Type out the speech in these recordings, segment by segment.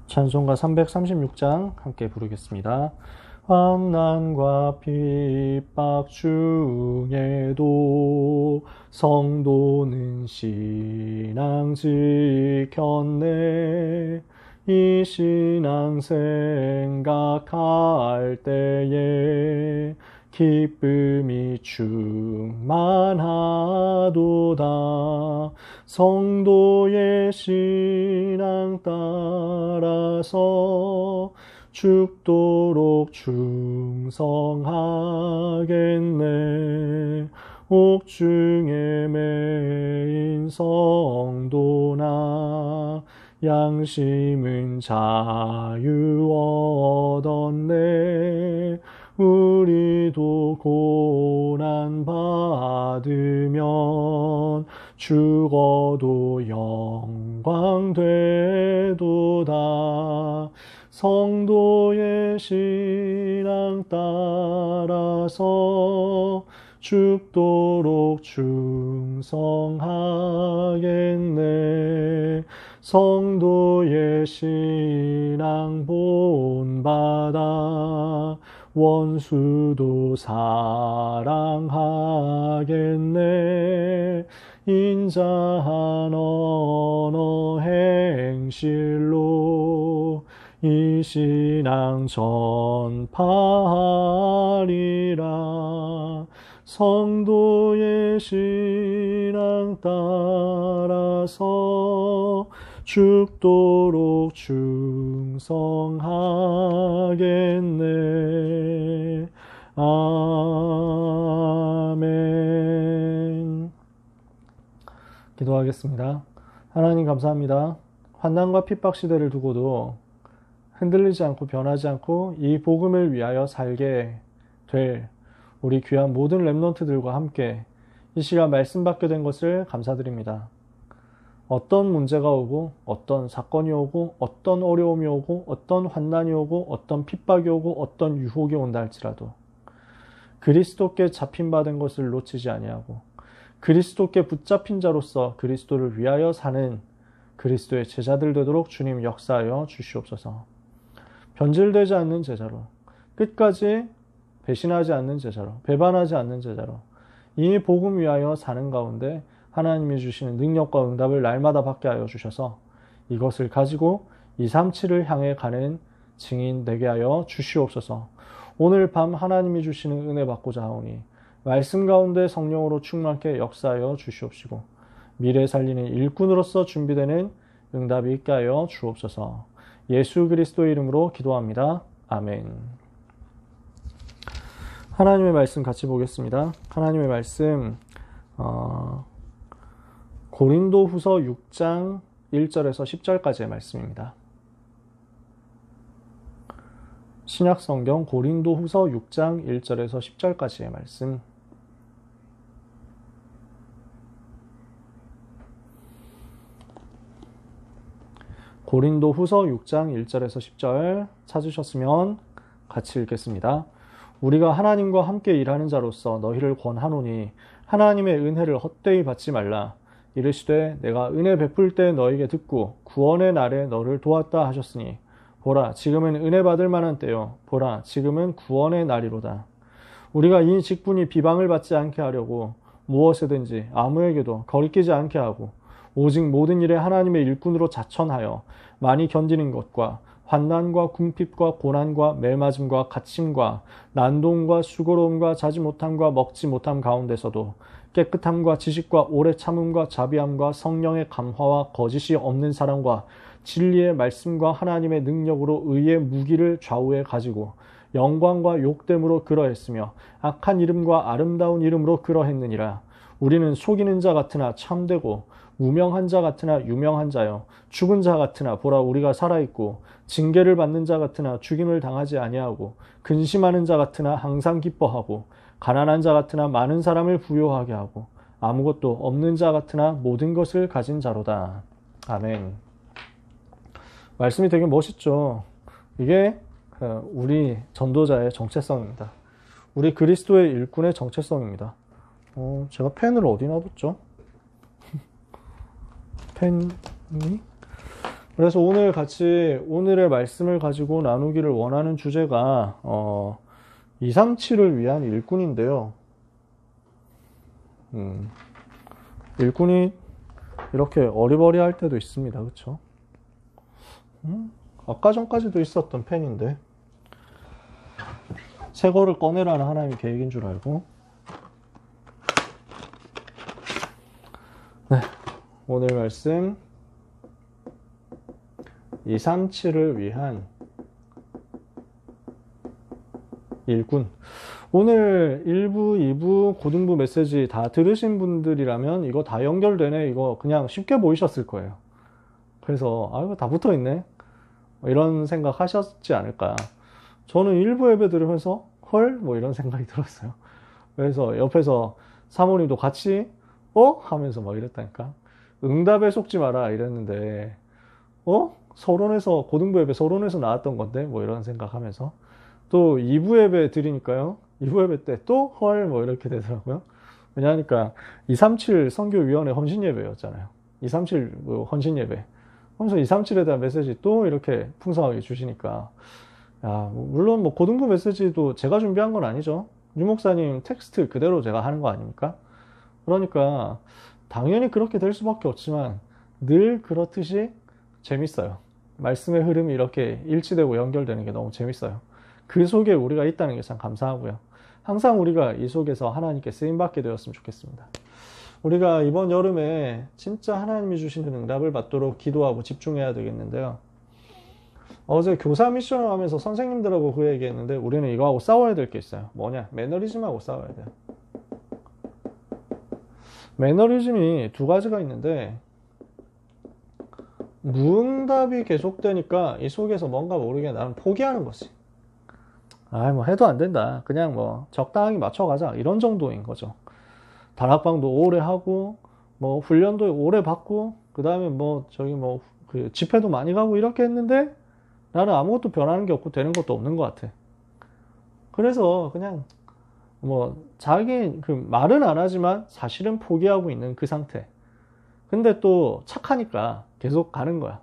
찬송가 336장 함께 부르겠습니다. 환난과 핍박 중에도 성도는 신앙 지켰네. 이 신앙 생각할 때에 기쁨이 충만하도다. 성도의 신앙 따라서 죽도록 충성하겠네. 옥중에 매인 성도나 양심은 자유 얻었네. 우리도 고난 받으면 죽어도 영광 되도다. 성도의 신앙 따라서 죽도록 충성하겠네. 성도의 신앙 본받아 원수도 사랑하겠네. 인자한 언어 행실로 이 신앙 전파하리라. 성도의 신앙 따라서 죽도록 충성하겠네. 아멘. 기도하겠습니다. 하나님 감사합니다. 환난과 핍박 시대를 두고도 흔들리지 않고 변하지 않고 이 복음을 위하여 살게 될 우리 귀한 모든 렘넌트들과 함께 이 시간 말씀 받게 된 것을 감사드립니다. 어떤 문제가 오고 어떤 사건이 오고 어떤 어려움이 오고 어떤 환난이 오고 어떤 핍박이 오고 어떤 유혹이 온다 할지라도 그리스도께 잡힌받은 것을 놓치지 아니하고 그리스도께 붙잡힌 자로서 그리스도를 위하여 사는 그리스도의 제자들 되도록 주님 역사하여 주시옵소서. 변질되지 않는 제자로, 끝까지 배신하지 않는 제자로, 배반하지 않는 제자로 이 복음 위하여 사는 가운데 하나님이 주시는 능력과 응답을 날마다 받게 하여 주셔서 이것을 가지고 237을 향해 가는 증인 되게 하여 주시옵소서. 오늘 밤 하나님이 주시는 은혜 받고자 하오니 말씀 가운데 성령으로 충만케 역사하여 주시옵시고 미래 살리는 일꾼으로서 준비되는 응답이 있게 하여 주옵소서. 예수 그리스도의 이름으로 기도합니다. 아멘. 하나님의 말씀 같이 보겠습니다. 하나님의 말씀 고린도 후서 6장 1절에서 10절까지의 말씀입니다. 신약성경 고린도 후서 6장 1절에서 10절까지의 말씀. 고린도 후서 6장 1절에서 10절 찾으셨으면 같이 읽겠습니다. 우리가 하나님과 함께 일하는 자로서 너희를 권하노니 하나님의 은혜를 헛되이 받지 말라. 이르시되 내가 은혜 베풀 때 너에게 듣고 구원의 날에 너를 도왔다 하셨으니 보라 지금은 은혜 받을 만한 때요 보라 지금은 구원의 날이로다. 우리가 이 직분이 비방을 받지 않게 하려고 무엇이든지 아무에게도 거리끼지 않게 하고 오직 모든 일에 하나님의 일꾼으로 자천하여 많이 견디는 것과 환난과 궁핍과 고난과 매맞음과 갇힘과 난동과 수고로움과 자지 못함과 먹지 못함 가운데서도 깨끗함과 지식과 오래 참음과 자비함과 성령의 감화와 거짓이 없는 사랑과 진리의 말씀과 하나님의 능력으로 의의 무기를 좌우에 가지고 영광과 욕됨으로 그러했으며 악한 이름과 아름다운 이름으로 그러했느니라. 우리는 속이는 자 같으나 참되고 무명한 자 같으나 유명한 자요 죽은 자 같으나 보라 우리가 살아있고 징계를 받는 자 같으나 죽임을 당하지 아니하고 근심하는 자 같으나 항상 기뻐하고 가난한 자 같으나 많은 사람을 부요하게 하고 아무것도 없는 자 같으나 모든 것을 가진 자로다. 아멘. 말씀이 되게 멋있죠. 이게 우리 전도자의 정체성입니다. 우리 그리스도의 일꾼의 정체성입니다. 제가 펜을 어디 놔뒀죠? 펜이 그래서 오늘 같이 오늘의 말씀을 가지고 나누기를 원하는 주제가 237을 위한 일꾼인데요. 일꾼이 이렇게 어리버리할 때도 있습니다. 그렇죠? 아까 전까지도 있었던 펜인데 새 거를 꺼내라는 하나님의 계획인 줄 알고. 네, 오늘 말씀 237을 위한 일꾼. 오늘 1부, 2부 고등부 메시지 다 들으신 분들이라면 이거 다 연결되네, 이거 그냥 쉽게 보이셨을 거예요. 그래서 이거 다 붙어있네, 이런 생각 하셨지 않을까. 저는 1부 예배 들으면서 헐? 이런 생각이 들었어요. 그래서 옆에서 사모님도 같이 하면서 막 이랬다니까. 응답에 속지 마라 이랬는데 서론에서, 고등부 예배 서론에서 나왔던 건데 이런 생각하면서 또 2부 예배 드리니까요, 2부 예배 때 또 헐 이렇게 되더라고요. 왜냐하니까 237 선교위원회 헌신 예배였잖아요. 237 헌신 예배 하면서 237에 대한 메시지 또 이렇게 풍성하게 주시니까, 물론 고등부 메시지도 제가 준비한 건 아니죠. 유 목사님 텍스트 그대로 제가 하는 거 아닙니까? 그러니까 당연히 그렇게 될 수밖에 없지만 늘 그렇듯이 재밌어요. 말씀의 흐름이 이렇게 일치되고 연결되는 게 너무 재밌어요. 그 속에 우리가 있다는 게 참 감사하고요. 항상 우리가 이 속에서 하나님께 쓰임받게 되었으면 좋겠습니다. 우리가 이번 여름에 진짜 하나님이 주시는 응답을 받도록 기도하고 집중해야 되겠는데요. 어제 교사 미션을 하면서 선생님들하고 그 얘기했는데 우리는 이거하고 싸워야 될 게 있어요. 뭐냐? 매너리즘하고 싸워야 돼요. 매너리즘이 두 가지가 있는데, 무응답이 계속되니까 이 속에서 뭔가 모르게 나는 포기하는 거지. 해도 안 된다, 그냥 적당하게 맞춰가자, 이런 정도인 거죠. 다락방도 오래 하고 훈련도 오래 받고 그 다음에 그 집회도 많이 가고 이렇게 했는데 나는 아무것도 변하는 게 없고 되는 것도 없는 것 같아. 그래서 그냥 자기 말은 안 하지만 사실은 포기하고 있는 그 상태. 근데 또 착하니까 계속 가는 거야.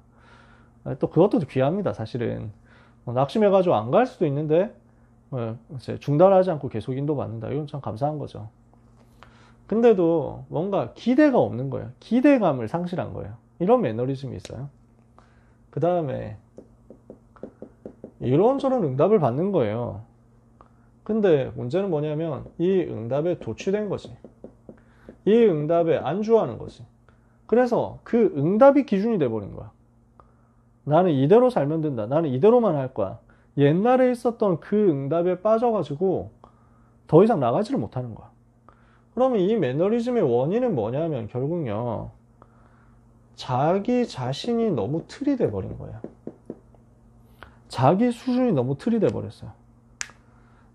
또 그것도 귀합니다, 사실은. 낙심해가지고 안 갈 수도 있는데 중단하지 않고 계속 인도받는다. 이건 참 감사한 거죠. 근데도 뭔가 기대가 없는 거예요. 기대감을 상실한 거예요. 이런 매너리즘이 있어요. 그 다음에 이런저런 응답을 받는 거예요. 근데 문제는 뭐냐면 이 응답에 도취된 거지. 이 응답에 안주하는 거지. 그래서 그 응답이 기준이 돼버린 거야. 나는 이대로 살면 된다, 나는 이대로만 할 거야. 옛날에 있었던 그 응답에 빠져가지고 더 이상 나가지를 못하는 거야. 그러면 이 매너리즘의 원인은 뭐냐면 결국요, 자기 자신이 너무 틀이 돼버린 거예요. 자기 수준이 너무 틀이 돼버렸어요.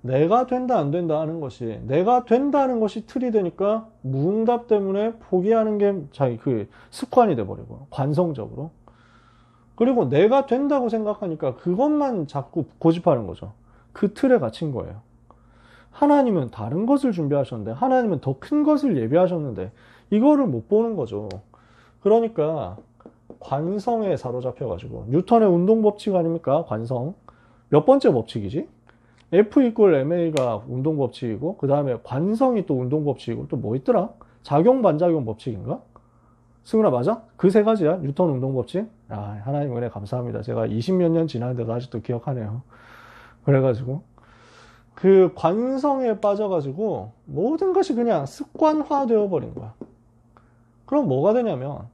내가 된다 안 된다 하는 것이, 내가 된다는 것이 틀이 되니까 무응답 때문에 포기하는 게 자기 습관이 돼버리고, 관성적으로. 그리고 내가 된다고 생각하니까 그것만 자꾸 고집하는 거죠. 그 틀에 갇힌 거예요. 하나님은 다른 것을 준비하셨는데, 하나님은 더 큰 것을 예비하셨는데 이거를 못 보는 거죠. 그러니까 관성에 사로잡혀가지고, 뉴턴의 운동법칙 아닙니까? 관성. 몇 번째 법칙이지? F 이퀄 MA가 운동법칙이고, 그 다음에 관성이 또 운동법칙이고, 또 뭐 있더라? 작용 반작용 법칙인가? 승훈아 맞아? 그 세 가지야, 뉴턴 운동법칙. 하나님 은혜 감사합니다. 제가 20몇 년 지났는데도 아직도 기억하네요. 그래가지고 그 관성에 빠져가지고 모든 것이 그냥 습관화 되어버린 거야. 그럼 뭐가 되냐면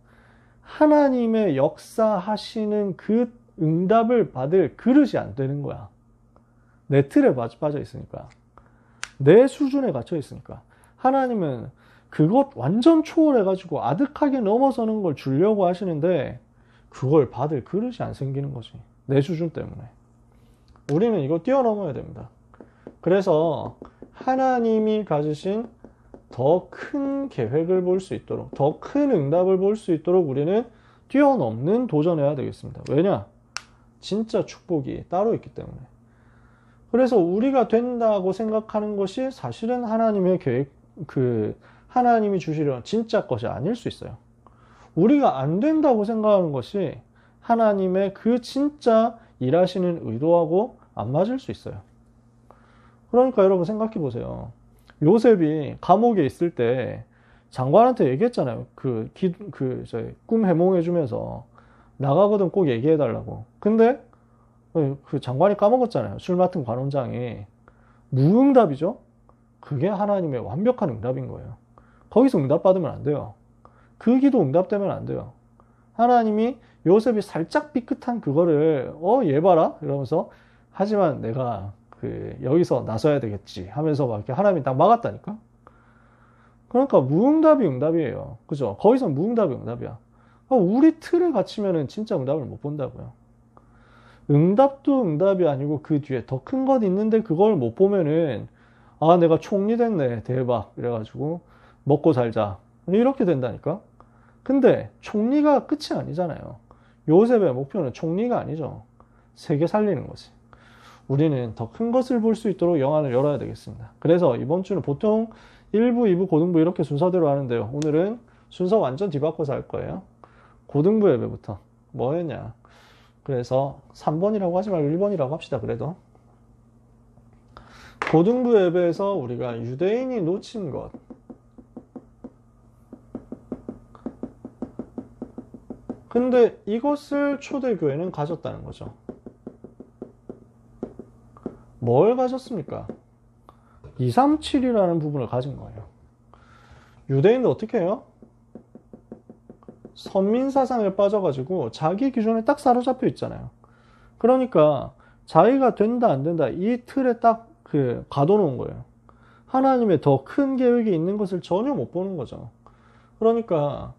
하나님의 역사하시는 그 응답을 받을 그릇이 안 되는 거야. 내 틀에 빠져 있으니까, 내 수준에 갇혀 있으니까. 하나님은 그것 완전 초월해가지고 아득하게 넘어서는 걸 주려고 하시는데 그걸 받을 그릇이 안 생기는 거지, 내 수준 때문에. 우리는 이거 뛰어넘어야 됩니다. 그래서 하나님이 가지신 더 큰 계획을 볼 수 있도록, 더 큰 응답을 볼 수 있도록 우리는 뛰어넘는 도전해야 되겠습니다. 왜냐? 진짜 축복이 따로 있기 때문에. 그래서 우리가 된다고 생각하는 것이 사실은 하나님의 계획, 하나님이 주시려는 진짜 것이 아닐 수 있어요. 우리가 안 된다고 생각하는 것이 하나님의 그 진짜 일하시는 의도하고 안 맞을 수 있어요. 그러니까 여러분 생각해 보세요. 요셉이 감옥에 있을 때 장관한테 얘기했잖아요. 꿈 해몽해주면서 나가거든 꼭 얘기해달라고. 근데 그 장관이 까먹었잖아요. 술 맡은 관원장이. 무응답이죠? 그게 하나님의 완벽한 응답인 거예요. 거기서 응답받으면 안 돼요. 그 기도 응답되면 안 돼요. 하나님이 요셉이 살짝 삐끗한 그거를 얘 봐라 이러면서 하지만 내가 여기서 나서야 되겠지 하면서 막 이렇게 하나님이 딱 막았다니까. 그러니까 무응답이 응답이에요. 그죠? 거기서 무응답이 응답이야. 우리 틀에 갇히면은 진짜 응답을 못 본다고요. 응답도 응답이 아니고 그 뒤에 더 큰 것 있는데 그걸 못 보면은 내가 총리 됐네 대박 이래가지고 먹고 살자 이렇게 된다니까. 근데 총리가 끝이 아니잖아요. 요셉의 목표는 총리가 아니죠. 세계 살리는 거지. 우리는 더 큰 것을 볼 수 있도록 영안을 열어야 되겠습니다. 그래서 이번 주는 보통 1부, 2부, 고등부 이렇게 순서대로 하는데요. 오늘은 순서 완전 뒤바꿔서 할 거예요. 고등부 예배부터 뭐 했냐. 그래서 3번이라고 하지 말고 1번이라고 합시다. 그래도 고등부 예배에서 우리가 유대인이 놓친 것, 근데 이것을 초대교회는 가졌다는 거죠. 뭘 가졌습니까? 237이라는 부분을 가진 거예요. 유대인도 어떻게 해요? 선민사상에 빠져가지고 자기 기준에 딱 사로잡혀 있잖아요. 그러니까 자기가 된다 안 된다 이 틀에 딱 가둬놓은 거예요. 하나님의 더 큰 계획이 있는 것을 전혀 못 보는 거죠. 그러니까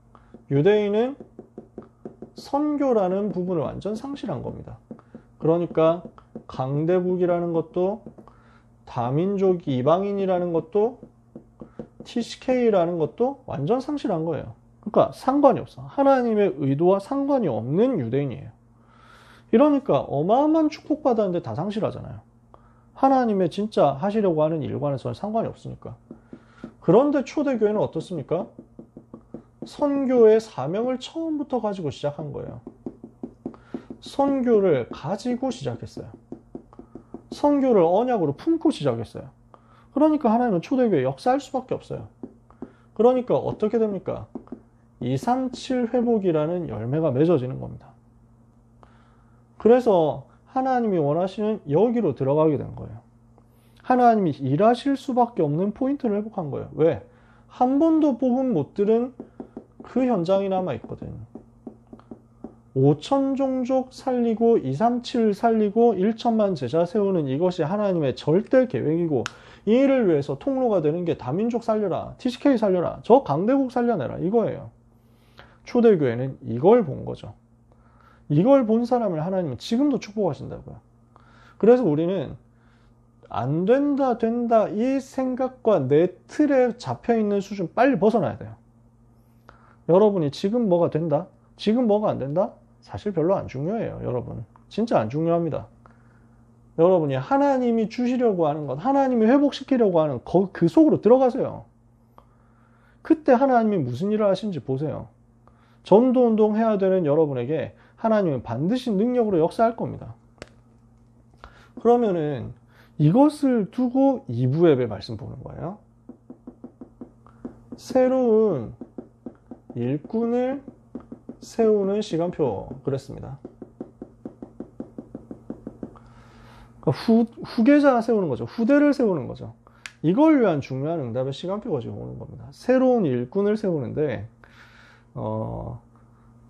유대인은 선교라는 부분을 완전 상실한 겁니다. 그러니까 강대국이라는 것도 다민족 이방인이라는 것도 TCK라는 것도 완전 상실한 거예요. 그러니까 상관이 없어. 하나님의 의도와 상관이 없는 유대인이에요. 이러니까 어마어마한 축복받았는데 다 상실하잖아요. 하나님의 진짜 하시려고 하는 일관에서는 상관이 없으니까. 그런데 초대교회는 어떻습니까? 선교의 사명을 처음부터 가지고 시작한 거예요. 선교를 가지고 시작했어요. 선교를 언약으로 품고 시작했어요. 그러니까 하나님은 초대교회 역사할 수밖에 없어요. 그러니까 어떻게 됩니까? 237 회복이라는 열매가 맺어지는 겁니다. 그래서 하나님이 원하시는 여기로 들어가게 된 거예요. 하나님이 일하실 수밖에 없는 포인트를 회복한 거예요. 왜? 한 번도 복음 못 들은 그 현장이 남아있거든. 5천 종족 살리고 237 살리고 1천만 제자 세우는 이것이 하나님의 절대 계획이고 이 일을 위해서 통로가 되는 게 다민족 살려라, TCK 살려라, 저 강대국 살려내라 이거예요. 초대교회는 이걸 본 거죠. 이걸 본 사람을 하나님은 지금도 축복하신다고요. 그래서 우리는 안 된다 된다 이 생각과 내 틀에 잡혀있는 수준 빨리 벗어나야 돼요. 여러분이 지금 뭐가 된다? 지금 뭐가 안 된다? 사실 별로 안 중요해요. 여러분 진짜 안 중요합니다. 여러분이 하나님이 주시려고 하는 것, 하나님이 회복시키려고 하는 그 속으로 들어가세요. 그때 하나님이 무슨 일을 하시는지 보세요. 전도운동 해야 되는 여러분에게 하나님은 반드시 능력으로 역사할 겁니다. 그러면은 이것을 두고 2부 예배 말씀 보는 거예요. 새로운 일꾼을 세우는 시간표 그랬습니다. 그러니까 후계자 세우는 거죠. 후대를 세우는 거죠. 이걸 위한 중요한 응답의 시간표가 지금 오는 겁니다. 새로운 일꾼을 세우는데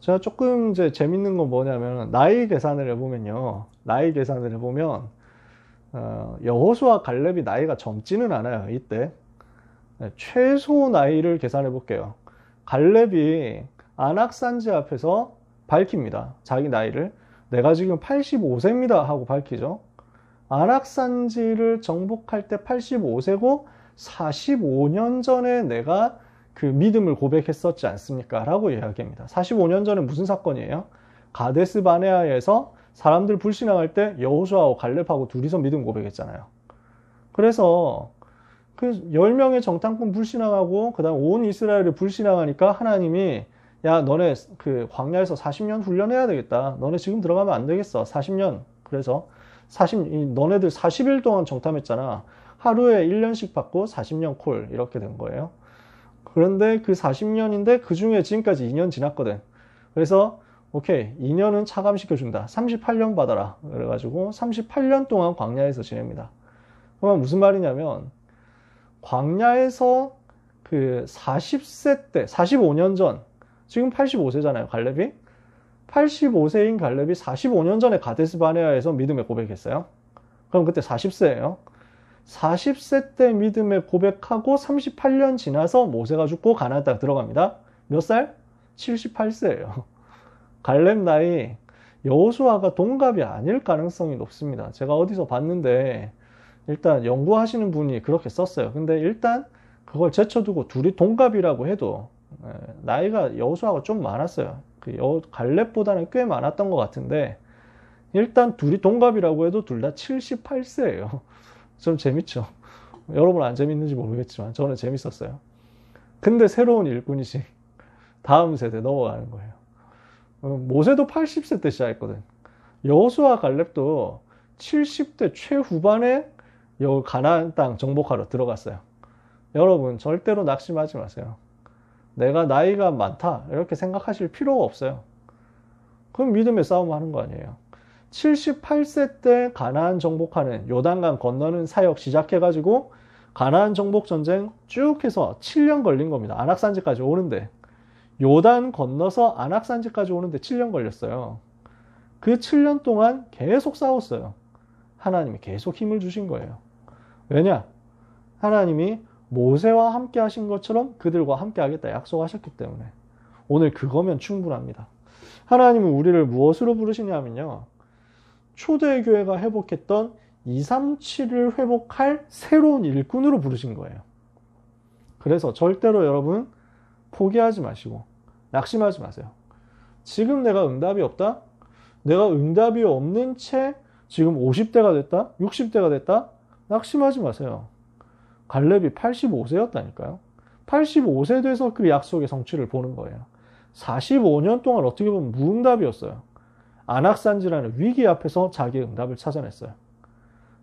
제가 조금 이제 재밌는 건 뭐냐면 나이 계산을 해보면요. 나이 계산을 해보면 여호수아 갈렙이 나이가 젊지는 않아요. 이때 최소 나이를 계산해 볼게요. 갈렙이 안악산지 앞에서 밝힙니다. 자기 나이를. 내가 지금 85세입니다 하고 밝히죠. 안악산지를 정복할 때 85세고 45년 전에 내가 그 믿음을 고백했었지 않습니까? 라고 이야기합니다. 45년 전에 무슨 사건이에요? 가데스 바네아에서 사람들 불신앙할 때 여호수아하고 갈렙하고 둘이서 믿음 고백했잖아요. 그래서 그 10명의 정탐꾼 불신앙하고 그 다음 온 이스라엘을 불신앙하니까 하나님이 야, 너네 그 광야에서 40년 훈련해야 되겠다. 너네 지금 들어가면 안 되겠어. 40년. 그래서 너네들 40일 동안 정탐했잖아. 하루에 1년씩 받고 40년 콜 이렇게 된 거예요. 그런데 그 40년인데 그 중에 지금까지 2년 지났거든. 그래서 오케이, 2년은 차감시켜준다. 38년 받아라. 그래가지고 38년 동안 광야에서 지냅니다. 그러면 무슨 말이냐면 광야에서 그 40세 때, 45년 전, 지금 85세잖아요, 갈렙이. 85세인 갈렙이 45년 전에 가데스 바네아에서 믿음의 고백했어요. 그럼 그때 40세예요. 40세 때 믿음의 고백하고 38년 지나서 모세가 죽고 가나안 땅 들어갑니다. 몇 살? 78세예요. 갈렙 나이 여호수아가 동갑이 아닐 가능성이 높습니다. 제가 어디서 봤는데 일단 연구하시는 분이 그렇게 썼어요. 근데 일단 그걸 제쳐두고 둘이 동갑이라고 해도 나이가 여호수아가 좀 많았어요. 갈렙보다는 꽤 많았던 것 같은데 일단 둘이 동갑이라고 해도 둘 다 78세예요. 좀 재밌죠? 여러분 안 재밌는지 모르겠지만 저는 재밌었어요. 근데 새로운 일꾼이지. 다음 세대 넘어가는 거예요. 모세도 80세 때 시작했거든. 여호수아 갈렙도 70대 최후반에 가나안 땅 정복하러 들어갔어요. 여러분 절대로 낙심하지 마세요. 내가 나이가 많다 이렇게 생각하실 필요가 없어요. 그럼 믿음의 싸움 하는 거 아니에요. 78세 때 가나안 정복하는 요단강 건너는 사역 시작해가지고 가나안 정복 전쟁 쭉 해서 7년 걸린 겁니다. 안악산지까지 오는데 요단 건너서 안악산지까지 오는데 7년 걸렸어요. 그 7년 동안 계속 싸웠어요. 하나님이 계속 힘을 주신 거예요. 왜냐? 하나님이 모세와 함께 하신 것처럼 그들과 함께 하겠다 약속하셨기 때문에 오늘 그거면 충분합니다. 하나님은 우리를 무엇으로 부르시냐면요. 초대교회가 회복했던 237을 회복할 새로운 일꾼으로 부르신 거예요. 그래서 절대로 여러분 포기하지 마시고 낙심하지 마세요. 지금 내가 응답이 없다? 내가 응답이 없는 채 지금 50대가 됐다? 60대가 됐다? 낙심하지 마세요. 갈렙이 85세였다니까요. 85세 돼서 그 약속의 성취를 보는 거예요. 45년 동안 어떻게 보면 무응답이었어요. 안악산지라는 위기 앞에서 자기의 응답을 찾아냈어요.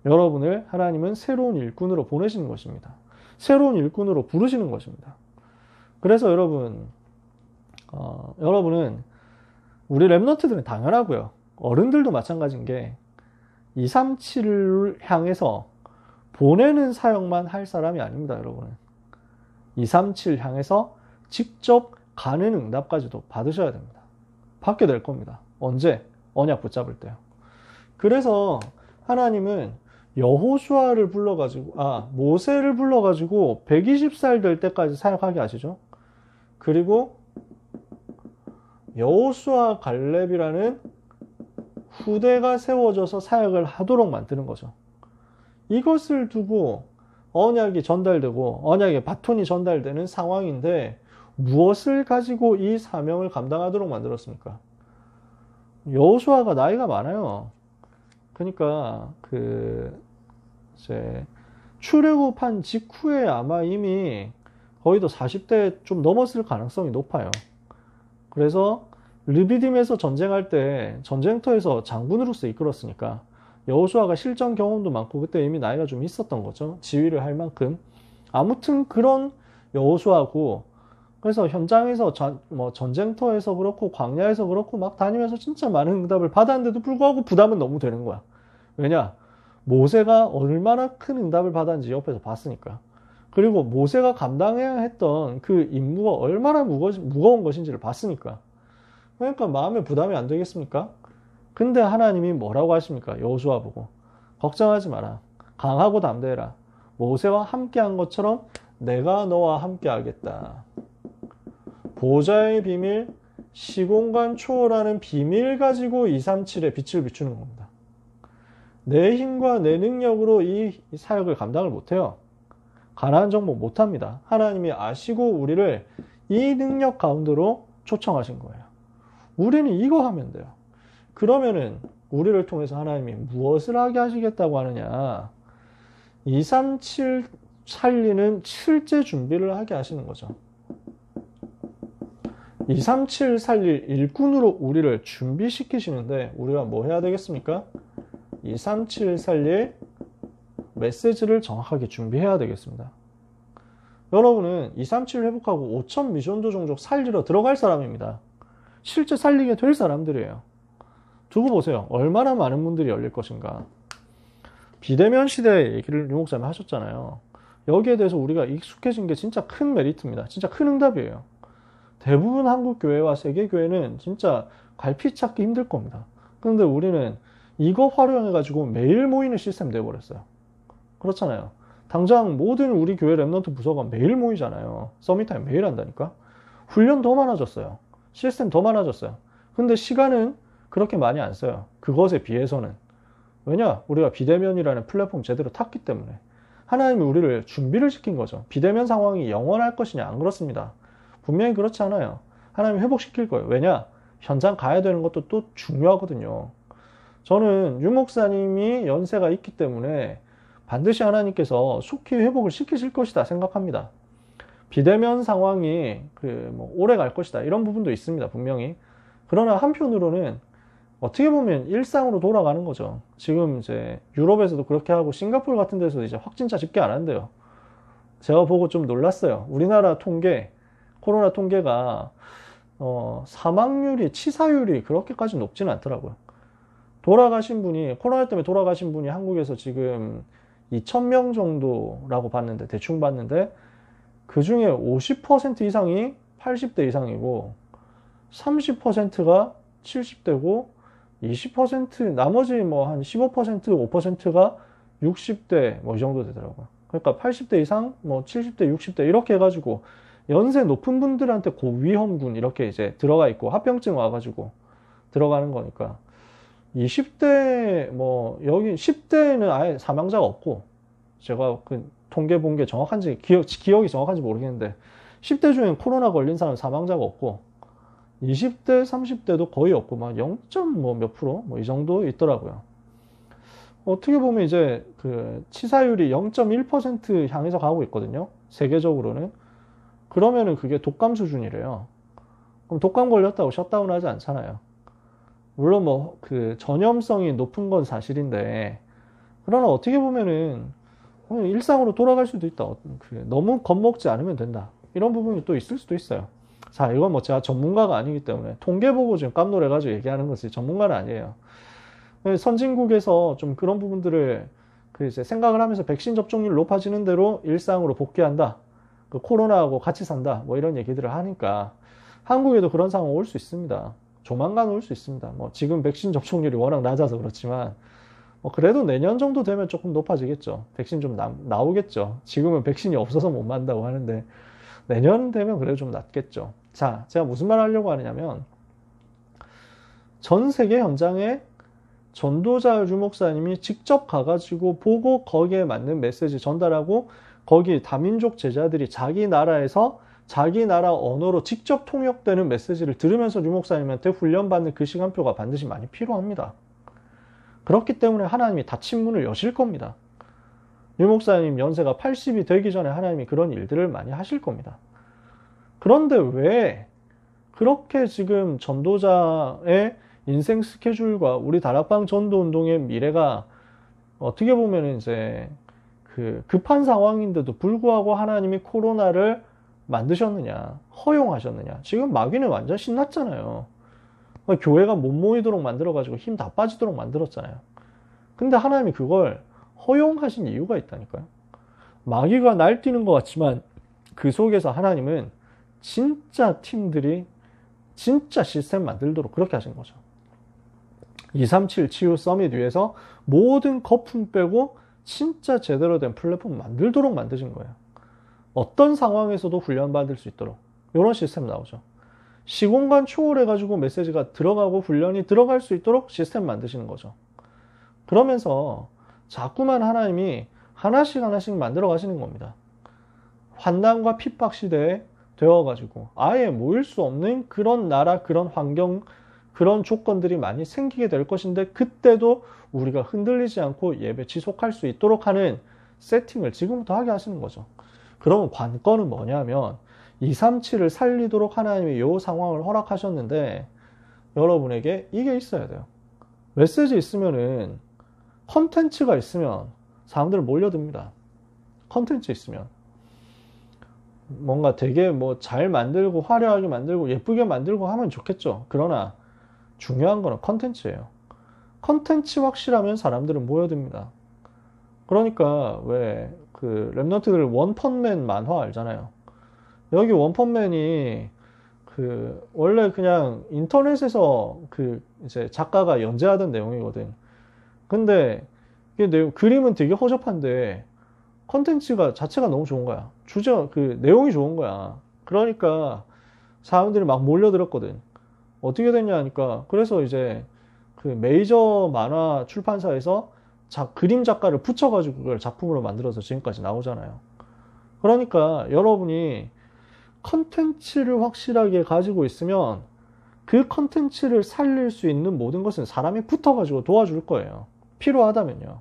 여러분을 하나님은 새로운 일꾼으로 보내시는 것입니다. 새로운 일꾼으로 부르시는 것입니다. 그래서 여러분은 우리 랩런트들은 당연하고요. 어른들도 마찬가지인 게 237을 향해서 보내는 사역만 할 사람이 아닙니다. 여러분은 237 향해서 직접 가는 응답까지도 받으셔야 됩니다. 받게 될 겁니다. 언제? 언약 붙잡을 때요. 그래서 하나님은 여호수아를 모세를 불러가지고 120살 될 때까지 사역하게 하시죠. 그리고 여호수아 갈렙이라는 후대가 세워져서 사역을 하도록 만드는 거죠. 이것을 두고 언약이 전달되고 언약의 바톤이 전달되는 상황인데 무엇을 가지고 이 사명을 감당하도록 만들었습니까? 여호수아가 나이가 많아요. 그러니까 이제 출애굽한 직후에 아마 이미 거의도 40대 좀 넘었을 가능성이 높아요. 그래서 르비딤에서 전쟁할 때 전쟁터에서 장군으로서 이끌었으니까 여호수아가 실전 경험도 많고 그때 이미 나이가 좀 있었던 거죠. 지휘를 할 만큼. 아무튼 그런 여호수아고 그래서 현장에서 전쟁터에서 그렇고 광야에서 그렇고 막 다니면서 진짜 많은 응답을 받았는데도 불구하고 부담은 너무 되는 거야. 왜냐? 모세가 얼마나 큰 응답을 받았는지 옆에서 봤으니까. 그리고 모세가 감당해야 했던 그 임무가 얼마나 무거운 것인지를 봤으니까. 그러니까 마음에 부담이 안 되겠습니까? 근데 하나님이 뭐라고 하십니까? 여호수아 보고 걱정하지 마라. 강하고 담대해라. 모세와 함께한 것처럼 내가 너와 함께하겠다. 보좌의 비밀, 시공간 초월하는 비밀 가지고 237의 빛을 비추는 겁니다. 내 힘과 내 능력으로 이 사역을 감당을 못해요. 가나안 정복 못합니다. 하나님이 아시고 우리를 이 능력 가운데로 초청하신 거예요. 우리는 이거 하면 돼요. 그러면은 우리를 통해서 하나님이 무엇을 하게 하시겠다고 하느냐? 237 살리는 실제 준비를 하게 하시는 거죠. 237 살릴 일꾼으로 우리를 준비시키시는데 우리가 뭐 해야 되겠습니까? 237 살릴 메시지를 정확하게 준비해야 되겠습니다. 여러분은 237 회복하고 5천 미션도 종족 살리러 들어갈 사람입니다. 실제 살리게 될 사람들이에요. 두고 보세요. 얼마나 많은 문들이 열릴 것인가. 비대면 시대 얘기를 유 목사님 하셨잖아요. 여기에 대해서 우리가 익숙해진 게 진짜 큰 메리트입니다. 진짜 큰 응답이에요. 대부분 한국 교회와 세계 교회는 진짜 갈피 찾기 힘들 겁니다. 그런데 우리는 이거 활용해가지고 매일 모이는 시스템 돼버렸어요. 그렇잖아요. 당장 모든 우리 교회 랩넌트 부서가 매일 모이잖아요. 서밋타임 매일 한다니까. 훈련 더 많아졌어요. 시스템 더 많아졌어요. 근데 시간은 그렇게 많이 안 써요. 그것에 비해서는. 왜냐? 우리가 비대면이라는 플랫폼 제대로 탔기 때문에. 하나님이 우리를 준비를 시킨 거죠. 비대면 상황이 영원할 것이냐? 안 그렇습니다. 분명히 그렇지 않아요. 하나님이 회복시킬 거예요. 왜냐? 현장 가야 되는 것도 또 중요하거든요. 저는 유 목사님이 연세가 있기 때문에 반드시 하나님께서 속히 회복을 시키실 것이다 생각합니다. 비대면 상황이 오래 갈 것이다 이런 부분도 있습니다. 분명히. 그러나 한편으로는 어떻게 보면 일상으로 돌아가는 거죠. 지금 이제 유럽에서도 그렇게 하고 싱가포르 같은 데서도 이제 확진자 집계 안 한대요. 제가 보고 좀 놀랐어요. 우리나라 통계, 코로나 통계가 사망률이, 치사율이 그렇게까지 높지는 않더라고요. 돌아가신 분이, 코로나 때문에 돌아가신 분이 한국에서 지금 2,000명 정도라고 봤는데, 대충 봤는데, 그 중에 50% 이상이 80대 이상이고, 30%가 70대고, 20% 나머지 뭐 한 15%, 5%가 60대 뭐 이 정도 되더라고요. 그러니까 80대 이상, 뭐 70대, 60대 이렇게 해가지고 연세 높은 분들한테 고위험군 이렇게 이제 들어가 있고 합병증 와가지고 들어가는 거니까 20대 뭐 여기 10대는 아예 사망자가 없고 제가 그 통계 본 게 정확한지 기억이 정확한지 모르겠는데 10대 중에 코로나 걸린 사람 사망자가 없고 20대, 30대도 거의 없고 막 0. 몇 프로 뭐 이 정도 있더라고요. 어떻게 보면 이제 그 치사율이 0.1% 향해서 가고 있거든요. 세계적으로는. 그러면은 그게 독감 수준이래요. 그럼 독감 걸렸다고 셧다운 하지 않잖아요. 물론 뭐 그 전염성이 높은 건 사실인데 그러나 어떻게 보면은 일상으로 돌아갈 수도 있다. 너무 겁먹지 않으면 된다. 이런 부분이 또 있을 수도 있어요. 자, 이건 뭐 제가 전문가가 아니기 때문에 통계 보고 지금 깜놀해가지고 얘기하는 것이 전문가는 아니에요. 선진국에서 좀 그런 부분들을 이제 생각을 하면서 백신 접종률 높아지는 대로 일상으로 복귀한다. 그 코로나하고 같이 산다. 뭐 이런 얘기들을 하니까 한국에도 그런 상황 올 수 있습니다. 조만간 올 수 있습니다. 뭐 지금 백신 접종률이 워낙 낮아서 그렇지만 뭐 그래도 내년 정도 되면 조금 높아지겠죠. 백신 좀 나오겠죠. 지금은 백신이 없어서 못 만다고 하는데 내년 되면 그래도 좀 낫겠죠. 자, 제가 무슨 말 하려고 하냐면 전 세계 현장에 전도자 유 목사님이 직접 가가지고 보고 거기에 맞는 메시지 전달하고 거기 다민족 제자들이 자기 나라에서 자기 나라 언어로 직접 통역되는 메시지를 들으면서 유 목사님한테 훈련받는 그 시간표가 반드시 많이 필요합니다. 그렇기 때문에 하나님이 닫힌 문을 여실 겁니다. 유 목사님 연세가 80이 되기 전에 하나님이 그런 일들을 많이 하실 겁니다. 그런데 왜 그렇게 지금 전도자의 인생 스케줄과 우리 다락방 전도 운동의 미래가 어떻게 보면 이제 그 급한 상황인데도 불구하고 하나님이 코로나를 만드셨느냐, 허용하셨느냐. 지금 마귀는 완전 신났잖아요. 교회가 못 모이도록 만들어가지고 힘 다 빠지도록 만들었잖아요. 근데 하나님이 그걸 허용하신 이유가 있다니까요. 마귀가 날뛰는 것 같지만 그 속에서 하나님은 진짜 팀들이 진짜 시스템 만들도록 그렇게 하신 거죠. 237 치유 서밋 위에서 모든 거품 빼고 진짜 제대로 된 플랫폼 만들도록 만드신 거예요. 어떤 상황에서도 훈련받을 수 있도록 이런 시스템 나오죠. 시공간 초월해가지고 메시지가 들어가고 훈련이 들어갈 수 있도록 시스템 만드시는 거죠. 그러면서 자꾸만 하나님이 하나씩 만들어 가시는 겁니다. 환난과 핍박 시대에 되어가지고 아예 모일 수 없는 그런 나라, 그런 환경, 그런 조건들이 많이 생기게 될 것인데 그때도 우리가 흔들리지 않고 예배 지속할 수 있도록 하는 세팅을 지금부터 하게 하시는 거죠. 그러면 관건은 뭐냐면 237을 살리도록 하나님이 이 상황을 허락하셨는데 여러분에게 이게 있어야 돼요. 메시지 있으면은 컨텐츠가 있으면 사람들 몰려듭니다. 컨텐츠 있으면 뭔가 되게 뭐 잘 만들고 화려하게 만들고 예쁘게 만들고 하면 좋겠죠. 그러나 중요한 거는 컨텐츠예요. 컨텐츠 확실하면 사람들은 모여듭니다. 그러니까 왜 그 랩런트들 원펀맨 만화 알잖아요. 여기 원펀맨이 그 원래 그냥 인터넷에서 그 이제 작가가 연재하던 내용이거든. 근데 이게 그림은 되게 허접한데 컨텐츠가 자체가 너무 좋은 거야. 그 내용이 좋은 거야. 그러니까 사람들이 막 몰려들었거든. 어떻게 됐냐 하니까 그래서 이제 그 메이저 만화 출판사에서 그림 작가를 붙여가지고 그걸 작품으로 만들어서 지금까지 나오잖아요. 그러니까 여러분이 컨텐츠를 확실하게 가지고 있으면 그 컨텐츠를 살릴 수 있는 모든 것은 사람이 붙어가지고 도와줄 거예요. 필요하다면요.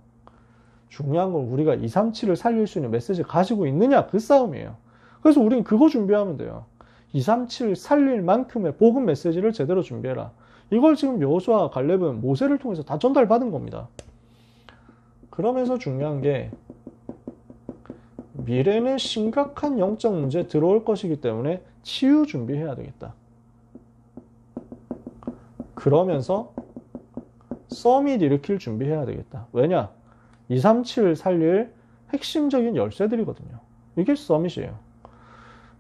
중요한 건 우리가 237을 살릴 수 있는 메시지를 가지고 있느냐 그 싸움이에요. 그래서 우린 그거 준비하면 돼요. 237을 살릴 만큼의 복음 메시지를 제대로 준비해라. 이걸 지금 여호수아와 갈렙은 모세를 통해서 다 전달받은 겁니다. 그러면서 중요한 게 미래는 심각한 영적 문제 들어올 것이기 때문에 치유 준비해야 되겠다. 그러면서 서밋 일으킬 준비해야 되겠다. 왜냐? 237을 살릴 핵심적인 열쇠들이거든요. 이게 서밋이에요.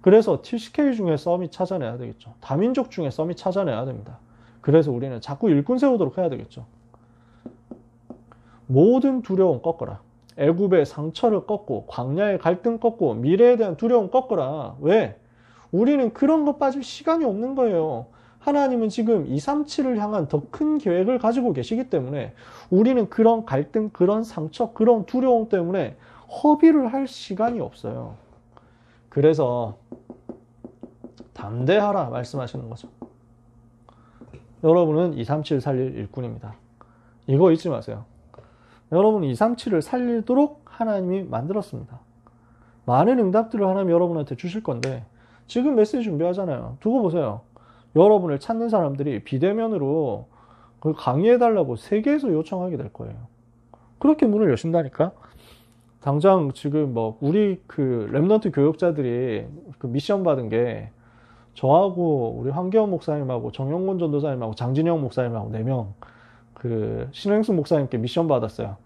그래서 TCK 중에 서밋 찾아내야 되겠죠. 다민족 중에 서밋 찾아내야 됩니다. 그래서 우리는 자꾸 일꾼 세우도록 해야 되겠죠. 모든 두려움 꺾어라. 애굽의 상처를 꺾고 광야의 갈등 꺾고 미래에 대한 두려움 꺾어라. 왜? 우리는 그런 거 빠질 시간이 없는 거예요. 하나님은 지금 237을 향한 더 큰 계획을 가지고 계시기 때문에 우리는 그런 갈등, 그런 상처, 그런 두려움 때문에 허비를 할 시간이 없어요. 그래서 담대하라 말씀하시는 거죠. 여러분은 237 살릴 일꾼입니다. 이거 잊지 마세요. 여러분은 237을 살리도록 하나님이 만들었습니다. 많은 응답들을 하나님 여러분한테 주실 건데 지금 메시지 준비하잖아요. 두고 보세요. 여러분을 찾는 사람들이 비대면으로 그걸 강의해달라고 세계에서 요청하게 될 거예요. 그렇게 문을 여신다니까? 당장 지금 뭐 우리 그 랩런트 교육자들이 그 미션 받은 게 저하고 우리 황교안 목사님하고 정영곤 전도사님하고 장진영 목사님하고 4명 그 신행수 목사님께 미션 받았어요.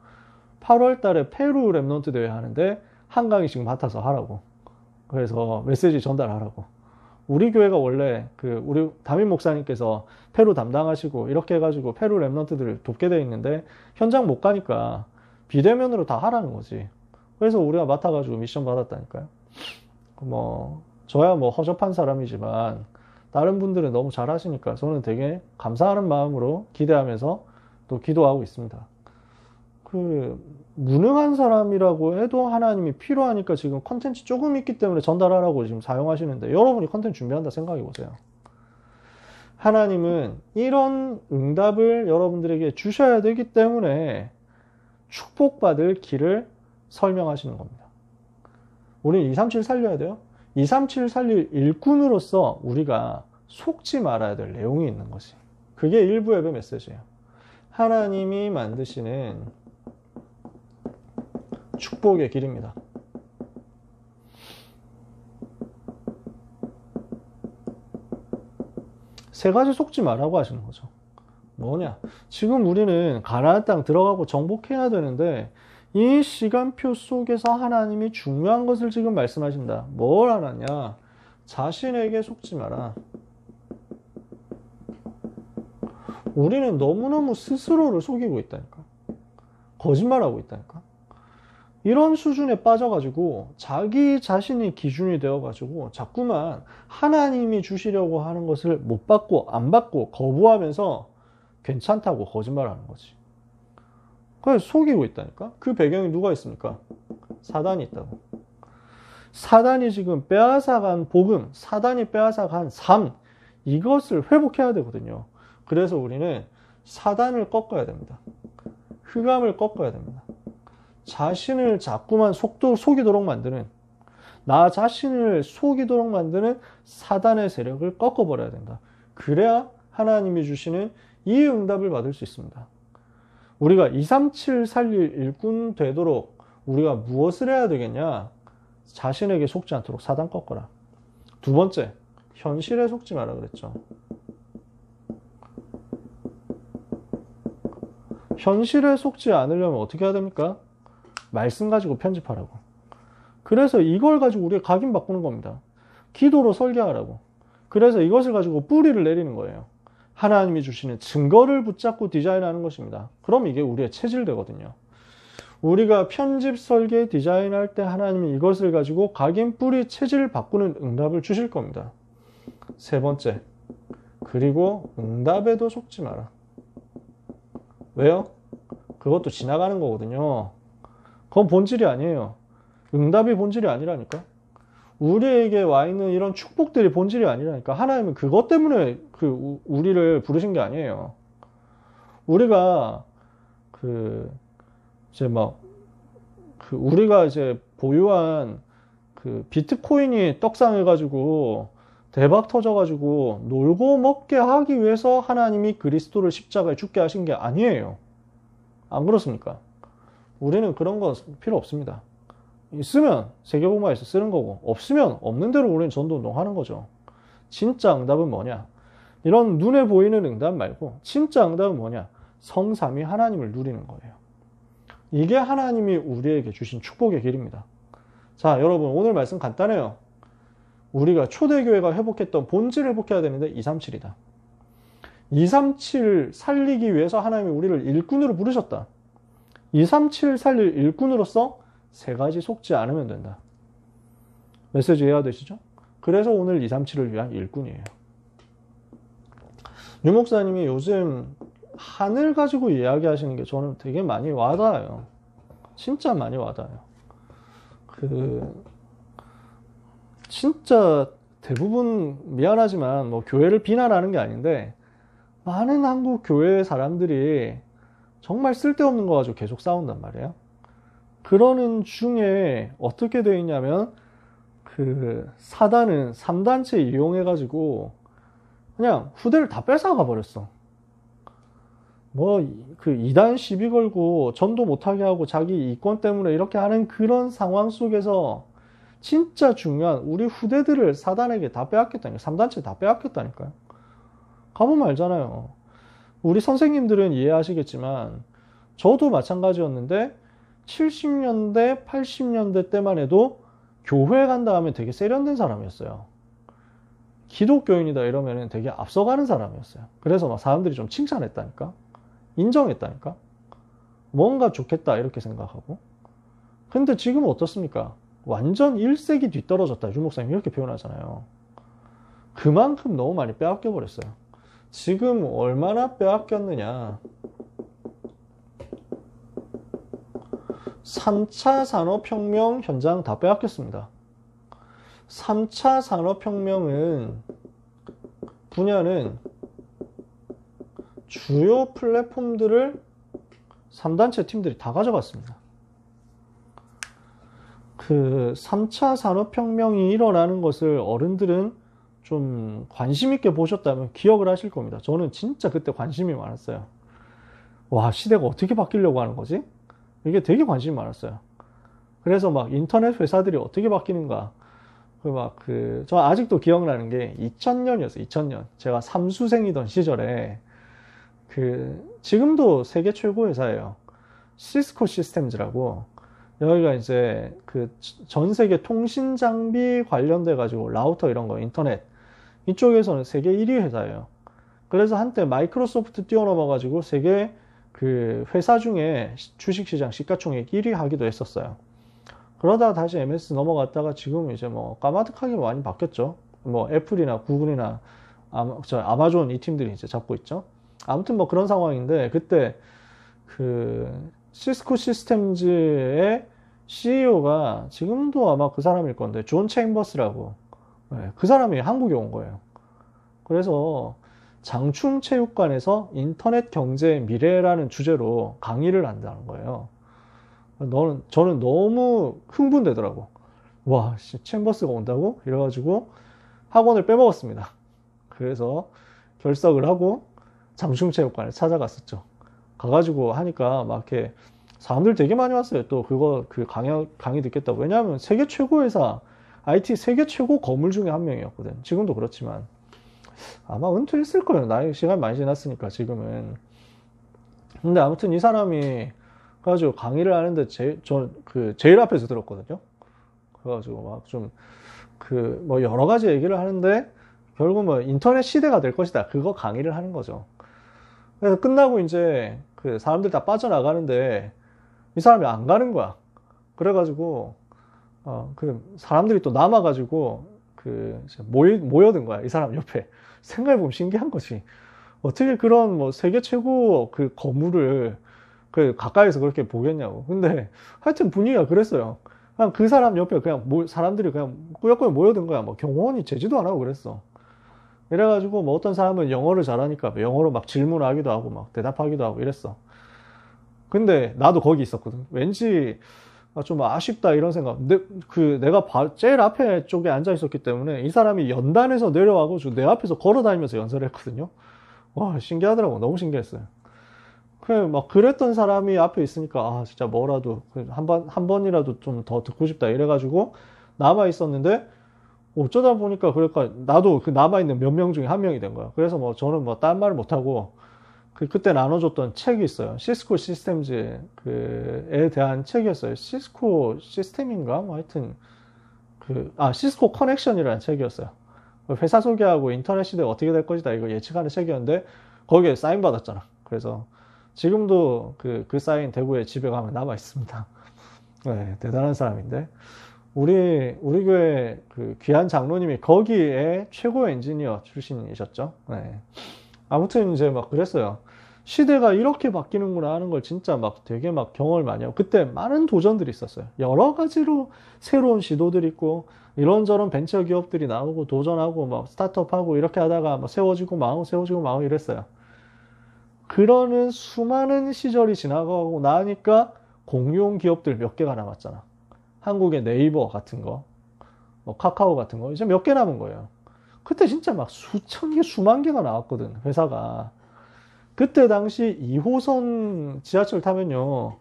8월 달에 페루 랩런트 대회 하는데 한강이 맡아서 하라고. 그래서 메시지 전달하라고. 우리 교회가 원래 그 우리 담임 목사님께서 페루 담당하시고 이렇게 해가지고 페루 랩런트들을 돕게 돼 있는데 현장 못 가니까 비대면으로 다 하라는 거지. 그래서 우리가 맡아가지고 미션 받았다니까요. 뭐 저야 뭐 허접한 사람이지만 다른 분들은 너무 잘하시니까 저는 되게 감사하는 마음으로 기대하면서 또 기도하고 있습니다. 그 무능한 사람이라고 해도 하나님이 필요하니까 지금 컨텐츠 조금 있기 때문에 전달하라고 지금 사용하시는데 여러분이 컨텐츠 준비한다 생각해 보세요. 하나님은 이런 응답을 여러분들에게 주셔야 되기 때문에 축복받을 길을 설명하시는 겁니다. 우리는 237 살려야 돼요. 237 살릴 일꾼으로서 우리가 속지 말아야 될 내용이 있는 것이. 그게 일부 예배 메시지예요. 하나님이 만드시는 축복의 길입니다. 세 가지 속지 말라고 하시는 거죠. 뭐냐? 지금 우리는 가나안 땅 들어가고 정복해야 되는데 이 시간표 속에서 하나님이 중요한 것을 지금 말씀하신다. 뭘 하느냐? 자신에게 속지 마라. 우리는 너무너무 스스로를 속이고 있다니까. 거짓말하고 있다니까. 이런 수준에 빠져가지고 자기 자신이 기준이 되어가지고 자꾸만 하나님이 주시려고 하는 것을 못 받고 안 받고 거부하면서 괜찮다고 거짓말하는 거지. 그래서 속이고 있다니까. 그 배경에 누가 있습니까? 사단이 있다고. 사단이 지금 빼앗아간 복음, 사단이 빼앗아간 삶, 이것을 회복해야 되거든요. 그래서 우리는 사단을 꺾어야 됩니다. 흑암을 꺾어야 됩니다. 자신을 자꾸만 속이도록 만드는, 나 자신을 속이도록 만드는 사단의 세력을 꺾어버려야 된다. 그래야 하나님이 주시는 이 응답을 받을 수 있습니다. 우리가 237 살릴 일꾼 되도록 우리가 무엇을 해야 되겠냐? 자신에게 속지 않도록 사단 꺾어라. 두 번째, 현실에 속지 마라 그랬죠. 현실에 속지 않으려면 어떻게 해야 됩니까? 말씀 가지고 편집하라고. 그래서 이걸 가지고 우리가 각인 바꾸는 겁니다. 기도로 설계하라고. 그래서 이것을 가지고 뿌리를 내리는 거예요. 하나님이 주시는 증거를 붙잡고 디자인하는 것입니다. 그럼 이게 우리의 체질되거든요. 우리가 편집, 설계, 디자인할 때 하나님이 이것을 가지고 각인, 뿌리, 체질을 바꾸는 응답을 주실 겁니다. 세 번째, 그리고 응답에도 속지 마라. 왜요? 그것도 지나가는 거거든요. 그건 본질이 아니에요. 응답이 본질이 아니라니까. 우리에게 와 있는 이런 축복들이 본질이 아니라니까. 하나님은 그것 때문에 우리를 부르신 게 아니에요. 우리가 우리가 이제 보유한 비트코인이 떡상해가지고 대박 터져가지고 놀고 먹게 하기 위해서 하나님이 그리스도를 십자가에 죽게 하신 게 아니에요. 안 그렇습니까? 우리는 그런 거 필요 없습니다. 있으면 세계복음화에서 쓰는 거고, 없으면 없는 대로 우리는 전도운동 하는 거죠. 진짜 응답은 뭐냐? 이런 눈에 보이는 응답 말고 진짜 응답은 뭐냐? 성삼위 하나님을 누리는 거예요. 이게 하나님이 우리에게 주신 축복의 길입니다. 자, 여러분 오늘 말씀 간단해요. 우리가 초대교회가 회복했던 본질을 회복해야 되는데 237이다. 237 살리기 위해서 하나님이 우리를 일꾼으로 부르셨다. 237 살릴 일꾼으로서 세 가지 속지 않으면 된다. 메시지 이해되시죠? 그래서 오늘 237을 위한 일꾼이에요. 유 목사님이 요즘 하늘 가지고 이야기하시는 게 저는 되게 많이 와닿아요. 진짜 많이 와닿아요. 진짜 대부분 미안하지만 뭐 교회를 비난하는 게 아닌데 많은 한국 교회 사람들이 정말 쓸데없는 거 가지고 계속 싸운단 말이에요. 그러는 중에 어떻게 되어 있냐면 사단은 3단체 이용해가지고 그냥 후대를 다 뺏어가 버렸어. 뭐 2단 시비 걸고 전도 못하게 하고 자기 이권 때문에 이렇게 하는 그런 상황 속에서 진짜 중요한 우리 후대들을 사단에게 다 빼앗겼다니까요. 3단체 다 빼앗겼다니까요. 가보면 알잖아요. 우리 선생님들은 이해하시겠지만 저도 마찬가지였는데 70년대, 80년대 때만 해도 교회 간다 하면 되게 세련된 사람이었어요. 기독교인이다 이러면 되게 앞서가는 사람이었어요. 그래서 막 사람들이 좀 칭찬했다니까. 인정했다니까. 뭔가 좋겠다 이렇게 생각하고. 근데 지금은 어떻습니까? 완전 1세기 뒤떨어졌다. 유 목사님 이렇게 표현하잖아요. 그만큼 너무 많이 빼앗겨 버렸어요. 지금 얼마나 빼앗겼느냐. 3차 산업혁명 현장 다 빼앗겼습니다. 3차 산업혁명은 분야는 주요 플랫폼들을 3단체 팀들이 다 가져갔습니다. 3차 산업혁명이 일어나는 것을 어른들은 좀 관심 있게 보셨다면 기억을 하실 겁니다. 저는 진짜 그때 관심이 많았어요. 와, 시대가 어떻게 바뀌려고 하는 거지? 이게 되게 관심이 많았어요. 그래서 막 인터넷 회사들이 어떻게 바뀌는가. 저 아직도 기억나는 게 2000년이었어요. 2000년. 제가 삼수생이던 시절에 지금도 세계 최고 회사예요. 시스코 시스템즈라고. 여기가 이제 전 세계 통신 장비 관련돼 가지고 라우터 이런 거 인터넷 이쪽에서는 세계 1위 회사예요. 그래서 한때 마이크로소프트 뛰어넘어 가지고 세계 회사 중에 주식시장 시가총액 1위 하기도 했었어요. 그러다가 다시 MS 넘어갔다가 지금 이제 뭐 까마득하게 많이 바뀌었죠. 뭐 애플이나 구글이나 아마존 이 팀들이 이제 잡고 있죠. 아무튼 뭐 그런 상황인데 그때 시스코 시스템즈의 CEO가 지금도 아마 그 사람일 건데 존 체인버스라고. 네, 그 사람이 한국에 온 거예요. 그래서 장충체육관에서 인터넷 경제의 미래라는 주제로 강의를 한다는 거예요. 저는 너무 흥분되더라고. 와, 챔버스가 온다고? 이래가지고 학원을 빼먹었습니다. 그래서 결석을 하고 장충체육관을 찾아갔었죠. 가가지고 하니까 막 이렇게 사람들 되게 많이 왔어요. 또 그 강의 듣겠다고. 왜냐하면 세계 최고 회사, IT 세계 최고 거물 중에 한 명이었거든. 지금도 그렇지만. 아마 은퇴했을 거예요. 나이 시간 많이 지났으니까 지금은. 근데 아무튼 이 사람이 그래가지고 강의를 하는데 제일 앞에서 들었거든요. 그래가지고 막 좀 뭐 여러 가지 얘기를 하는데 결국 뭐 인터넷 시대가 될 것이다. 그거 강의를 하는 거죠. 그래서 끝나고 이제 그 사람들 다 빠져나가는데 이 사람이 안 가는 거야. 그래가지고 그 사람들이 또 남아가지고 모여든 거야. 이 사람 옆에. 생각해보면 신기한 거지. 어떻게 그런 뭐 세계 최고 그 거물을 가까이서 그렇게 보겠냐고. 근데 하여튼 분위기가 그랬어요. 그냥 그 사람 옆에 그냥 사람들이 그냥 꾸역꾸역 모여든 거야. 뭐 경호원이 제지도 안 하고 그랬어. 이래가지고 뭐 어떤 사람은 영어를 잘하니까 영어로 막 질문하기도 하고 막 대답하기도 하고 이랬어. 근데 나도 거기 있었거든. 왠지 좀 아쉽다 이런 생각. 내가 제일 앞에 쪽에 앉아 있었기 때문에 이 사람이 연단에서 내려와고 내 앞에서 걸어 다니면서 연설을 했거든요. 와, 신기하더라고. 너무 신기했어요. 막 그랬던 사람이 앞에 있으니까 진짜 뭐라도 한 번이라도 좀 더 듣고 싶다 이래가지고 남아 있었는데 어쩌다 보니까 그러니까 나도 그 남아 있는 몇 명 중에 한 명이 된 거야. 그래서 뭐 저는 뭐 딴 말을 못 하고 그때 나눠줬던 책이 있어요. 시스코 시스템즈에 대한 책이었어요. 시스코 시스템인가? 뭐 하여튼 시스코 커넥션이라는 책이었어요. 회사 소개하고 인터넷 시대 어떻게 될 것이다 이거 예측하는 책이었는데 거기에 사인 받았잖아. 그래서 지금도 그 사인 대구에 집에 가면 남아 있습니다. 네, 대단한 사람인데 우리 교회 그 귀한 장로님이 거기에 최고 엔지니어 출신이셨죠. 네. 아무튼 이제 막 그랬어요. 시대가 이렇게 바뀌는구나 하는 걸 진짜 막 되게 막 경험을 많이 하고 그때 많은 도전들이 있었어요. 여러 가지로 새로운 시도들이 있고 이런저런 벤처 기업들이 나오고 도전하고 막 스타트업하고 이렇게 하다가 막 세워지고 망하고 이랬어요. 그러는 수많은 시절이 지나가고 나니까 공룡 기업들 몇 개가 남았잖아. 한국의 네이버 같은 거, 뭐 카카오 같은 거 이제 몇 개 남은 거예요. 그때 진짜 막 수천 개, 수만 개가 나왔거든, 회사가. 그때 당시 2호선 지하철 타면요,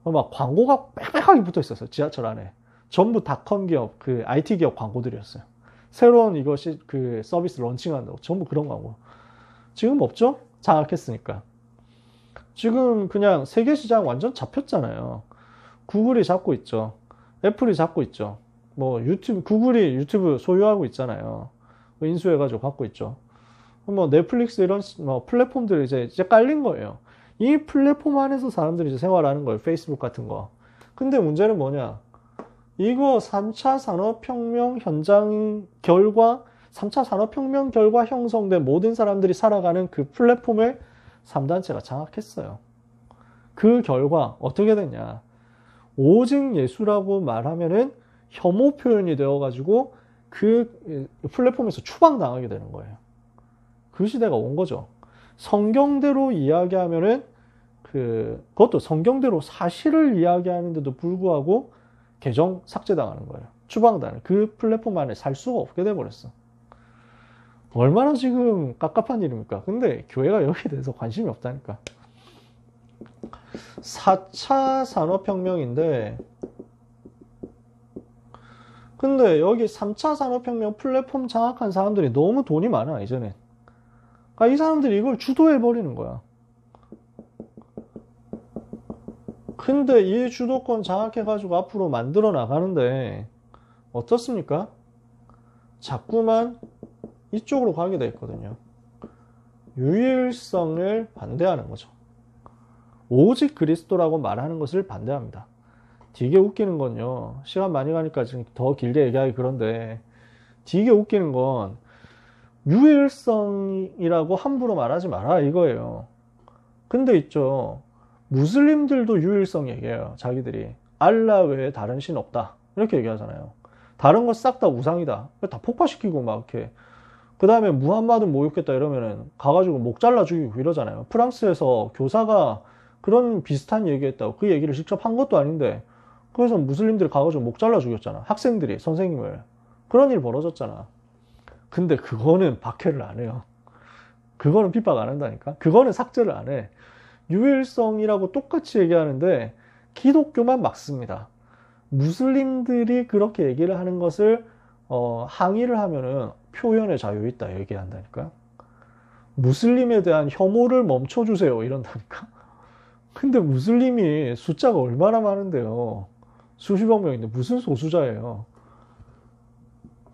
막 광고가 빽빽하게 붙어 있었어요, 지하철 안에. 전부 닷컴 기업, IT 기업 광고들이었어요. 새로운 이것이 서비스 런칭한다고. 전부 그런 광고. 지금 없죠? 장악했으니까. 지금 그냥 세계 시장 완전 잡혔잖아요. 구글이 잡고 있죠. 애플이 잡고 있죠. 뭐 구글이 유튜브 소유하고 있잖아요. 인수해가지고 갖고 있죠. 뭐 넷플릭스 이런 뭐 플랫폼들이 이제 깔린 거예요. 이 플랫폼 안에서 사람들이 이제 생활하는 거예요. 페이스북 같은 거. 근데 문제는 뭐냐? 이거 3차 산업혁명 현장 결과, 3차 산업혁명 결과 형성된 모든 사람들이 살아가는 그 플랫폼을 3단체가 장악했어요. 그 결과 어떻게 됐냐? 오직 예수라고 말하면은 혐오 표현이 되어가지고 그 플랫폼에서 추방당하게 되는 거예요. 그 시대가 온 거죠. 성경대로 이야기하면은 그것도 성경대로 사실을 이야기하는데도 불구하고 계정 삭제당하는 거예요. 추방당하는 그 플랫폼 안에 살 수가 없게 돼버렸어. 얼마나 지금 깝깝한 일입니까? 근데 교회가 여기에 대해서 관심이 없다니까. 4차 산업혁명인데 근데 여기 3차 산업혁명 플랫폼 장악한 사람들이 너무 돈이 많아 이전에. 그러니까 이 사람들이 이걸 주도해버리는 거야. 근데 이 주도권 장악해가지고 앞으로 만들어 나가는데 어떻습니까? 자꾸만 이쪽으로 가게 돼 있거든요. 유일성을 반대하는 거죠. 오직 그리스도라고 말하는 것을 반대합니다. 되게 웃기는 건요. 시간 많이 가니까 지금 더 길게 얘기하기 그런데 되게 웃기는 건 유일성이라고 함부로 말하지 마라 이거예요. 근데 있죠. 무슬림들도 유일성 얘기해요. 자기들이. 알라 외에 다른 신 없다. 이렇게 얘기하잖아요. 다른 거 싹 다 우상이다. 다 폭파시키고 막 이렇게. 그 다음에 무함마드 모욕했다 이러면은 가가지고 목 잘라 죽이고 이러잖아요. 프랑스에서 교사가 그런 비슷한 얘기했다고. 그 얘기를 직접 한 것도 아닌데 그래서 무슬림들이 가가지고 목 잘라 죽였잖아. 학생들이 선생님을. 그런 일 벌어졌잖아. 근데 그거는 박해를 안 해요. 그거는 핍박 안 한다니까. 그거는 삭제를 안 해. 유일성이라고 똑같이 얘기하는데 기독교만 막습니다. 무슬림들이 그렇게 얘기를 하는 것을 항의를 하면은 표현의 자유 있다 얘기한다니까. 무슬림에 대한 혐오를 멈춰주세요 이런다니까. 근데 무슬림이 숫자가 얼마나 많은데요. 수십억 명인데 무슨 소수자예요.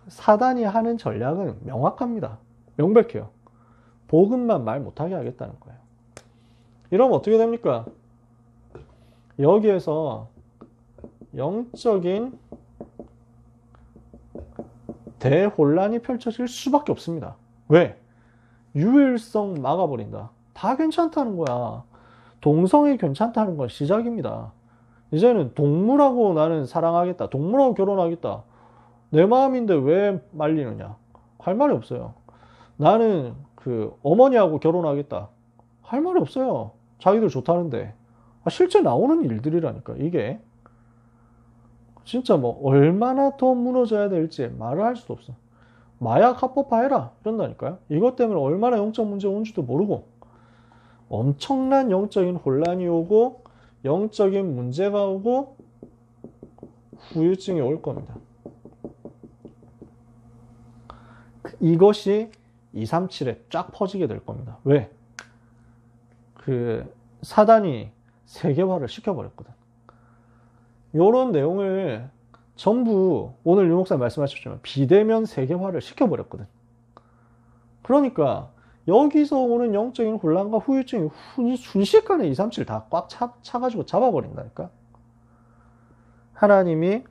사단이 하는 전략은 명확합니다. 명백해요. 복음만 말 못하게 하겠다는 거예요. 이러면 어떻게 됩니까? 여기에서 영적인 대혼란이 펼쳐질 수밖에 없습니다. 왜? 유일성 막아버린다. 다 괜찮다는 거야. 동성애 괜찮다는 건 시작입니다. 이제는 동물하고 나는 사랑하겠다. 동물하고 결혼하겠다. 내 마음인데 왜 말리느냐? 할 말이 없어요. 나는 어머니하고 결혼하겠다. 할 말이 없어요. 자기들 좋다는데. 실제 나오는 일들이라니까, 이게. 진짜 뭐, 얼마나 더 무너져야 될지 말을 할 수도 없어. 마약 합법화해라. 이런다니까요. 이것 때문에 얼마나 영적 문제가 온지도 모르고, 엄청난 영적인 혼란이 오고, 영적인 문제가 오고, 후유증이 올 겁니다. 이것이 237에 쫙 퍼지게 될 겁니다. 왜? 사단이 세계화를 시켜버렸거든. 요런 내용을 전부 오늘 유 목사님 말씀하셨지만 비대면 세계화를 시켜버렸거든. 그러니까 여기서 오는 영적인 혼란과 후유증이 순식간에 237 다 꽉 차가지고 잡아버린다니까. 하나님이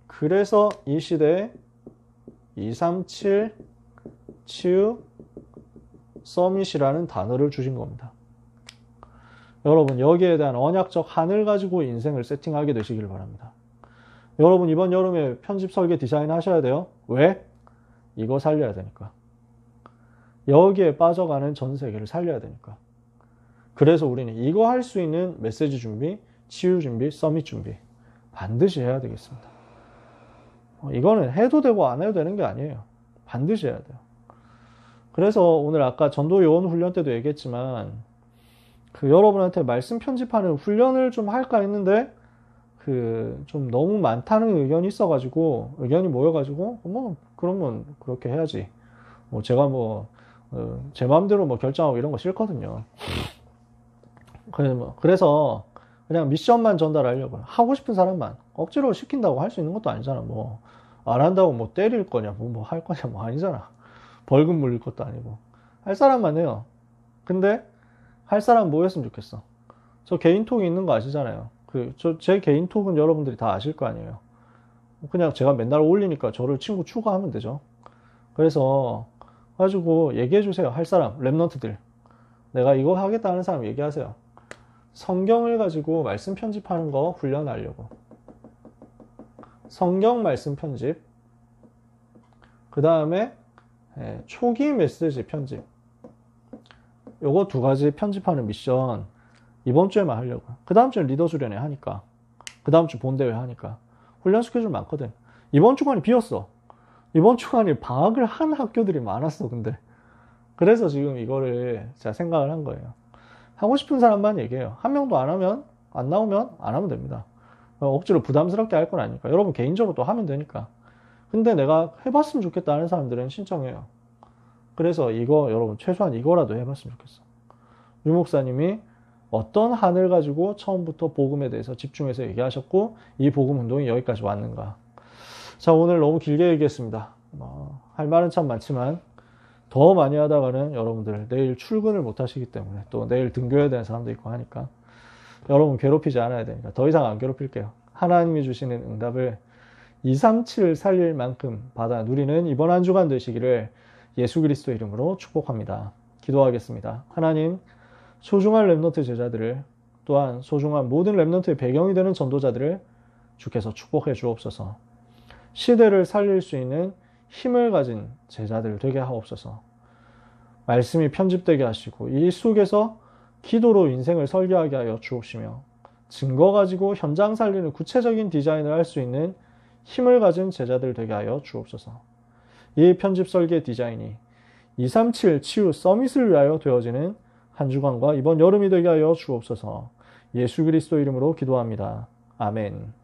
그래서 이 시대에 237 치유 서밋이라는 단어를 주신 겁니다. 여러분 여기에 대한 언약적 한을 가지고 인생을 세팅하게 되시길 바랍니다. 여러분 이번 여름에 편집 설계 디자인 하셔야 돼요. 왜? 이거 살려야 되니까. 여기에 빠져가는 전 세계를 살려야 되니까. 그래서 우리는 이거 할 수 있는 메시지 준비, 치유 준비, 서밋 준비 반드시 해야 되겠습니다. 이거는 해도 되고 안 해도 되는 게 아니에요. 반드시 해야 돼요. 그래서 오늘 아까 전도 요원 훈련 때도 얘기했지만 여러분한테 말씀 편집하는 훈련을 좀 할까 했는데 좀 너무 많다는 의견이 있어가지고 의견이 모여가지고 그러면 그렇게 해야지. 제가 제 마음대로 결정하고 이런 거 싫거든요. 그래서 그냥 미션만 전달하려고 하고 싶은 사람만 억지로 시킨다고 할 수 있는 것도 아니잖아. 안 한다고 때릴 거냐 할 거냐 아니잖아. 벌금 물릴 것도 아니고 할 사람만 해요. 근데 할 사람 뭐 했으면 좋겠어. 저 개인톡이 있는 거 아시잖아요. 제 개인톡은 여러분들이 다 아실 거 아니에요. 그냥 제가 맨날 올리니까 저를 친구 추가하면 되죠. 그래서 가지고 얘기해 주세요. 할 사람 랩넌트들 내가 이거 하겠다 하는 사람 얘기하세요. 성경을 가지고 말씀 편집하는 거 훈련하려고. 성경 말씀 편집, 그 다음에 초기 메시지 편집, 요거 두 가지 편집하는 미션 이번 주에만 하려고. 그 다음 주엔 리더 수련회 하니까, 그 다음 주 본대회 하니까 훈련 스케줄 많거든. 이번 주간이 비었어. 이번 주간이 방학을 한 학교들이 많았어. 근데 그래서 지금 이거를 제가 생각을 한 거예요. 하고 싶은 사람만 얘기해요. 한 명도 안 하면, 안 나오면 안 하면 됩니다. 억지로 부담스럽게 할 건 아니니까. 여러분 개인적으로 또 하면 되니까. 근데 내가 해봤으면 좋겠다 하는 사람들은 신청해요. 그래서 이거 여러분 최소한 이거라도 해봤으면 좋겠어. 유 목사님이 어떤 한을 가지고 처음부터 복음에 대해서 집중해서 얘기하셨고 이 복음 운동이 여기까지 왔는가. 자, 오늘 너무 길게 얘기했습니다. 할 말은 참 많지만 더 많이 하다가는 여러분들 내일 출근을 못 하시기 때문에 또 내일 등교해야 되는 사람도 있고 하니까 여러분 괴롭히지 않아야 되니까 더 이상 안 괴롭힐게요. 하나님이 주시는 응답을 237 살릴 만큼 받아 누리는 이번 한 주간 되시기를 예수 그리스도 이름으로 축복합니다. 기도하겠습니다. 하나님, 소중한 랩넌트 제자들을 또한 소중한 모든 랩넌트의 배경이 되는 전도자들을 주께서 축복해 주옵소서. 시대를 살릴 수 있는 힘을 가진 제자들 되게 하옵소서. 말씀이 편집되게 하시고 이 속에서 기도로 인생을 설계하게 하여 주옵시며 증거 가지고 현장 살리는 구체적인 디자인을 할 수 있는 힘을 가진 제자들 되게 하여 주옵소서. 이 편집 설계 디자인이 237 치유 서밋을 위하여 되어지는 한 주간과 이번 여름이 되게 하여 주옵소서. 예수 그리스도 이름으로 기도합니다. 아멘.